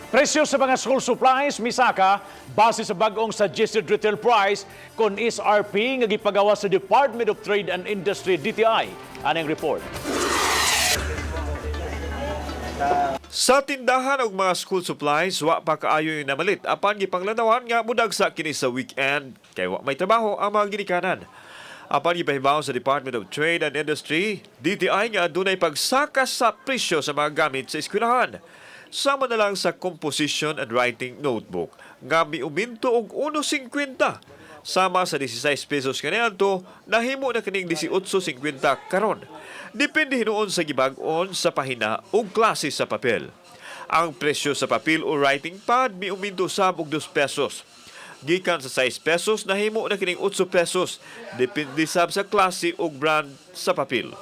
Presyo sa mga school supplies misaka base sa bag-ong suggested retail price kon SRP nga gipagawa sa Department of Trade and Industry DTI. Aning report. Sa tindahan og mga school supplies, wa pa kaayo yung namalit apan gipanglanawan nga mudagsa kini sa weekend kay wa may trabaho ang mga ginikanan. Apan gipahibaw sa Department of Trade and Industry, DTI nga adunay pagsakas sa presyo sa mga gamit sa eskwelahan. Sama na lang sa composition and writing notebook nga miuminto og 1.50 sama sa 16 pesos kaniadto nahimo na kining 18.50 karon. Depende hinuon sa gibag-on sa pahina ug klase sa papel. Ang presyo sa papel o writing pad miuminto sab og 2 pesos. Gikan sa 6 pesos nahimo na kining 8 pesos depende sab sa klase ug brand sa papel.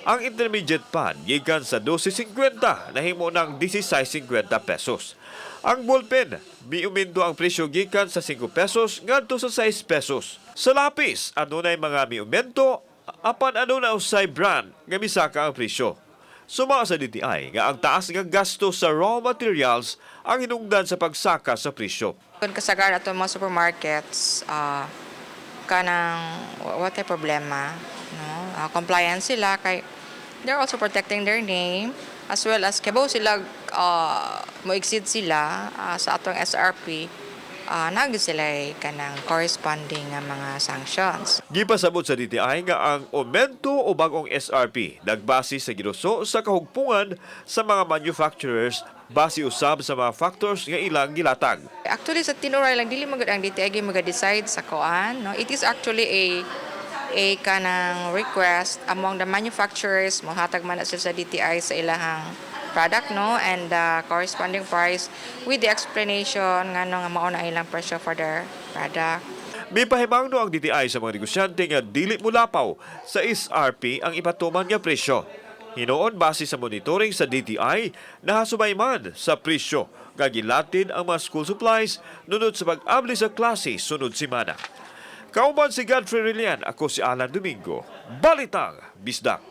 Ang intermediate pad gikan sa 12.50 nahimo ng 16.50 pesos. Ang ballpen miuminto ang presyo gikan sa 5 pesos ngadto sa 6 pesos. Sa lapis adunay mga miumento apan aduna usay brand nga misaka ang presyo. Suma sa DTI nga ang taas nga gasto sa raw materials ang hinungdan sa pagsaka sa presyo. Kung kasagaran ato mga supermarkets, kanang what ay problema, no? Compliance sila kay they're also protecting their name as well as kabaw sila mo-exceed sila sa atong SRP. Nagdi sila kanang corresponding nga mga sanctions. Gipasabot sa DTI nga ang aumento o bagong SRP nagbase sa giduso sa kahugpungan sa mga manufacturers base usab sa mga factors nga ilang gilatag. Actually sa tinuray lang dili magud ang DTI mag-decide sa kuan, no? It is actually a kanang request among the manufacturers mohatag man na sila sa DTI sa ilahang product, no, and the corresponding price with the explanation nga no nga mao na ilang presyo for their product. May pahibangno ang DTI sa mga negosyante nga dili mulapaw sa SRP ang ipatuman nga presyo. Hinoon base sa monitoring sa DTI nahasubay man sa presyo nga gilatid ang mga school supplies nunod sa pag-abli sa klase sunod semana. Kauban si Godfrey Rillian, ako si Alan Domingo. Balitang Bisdak.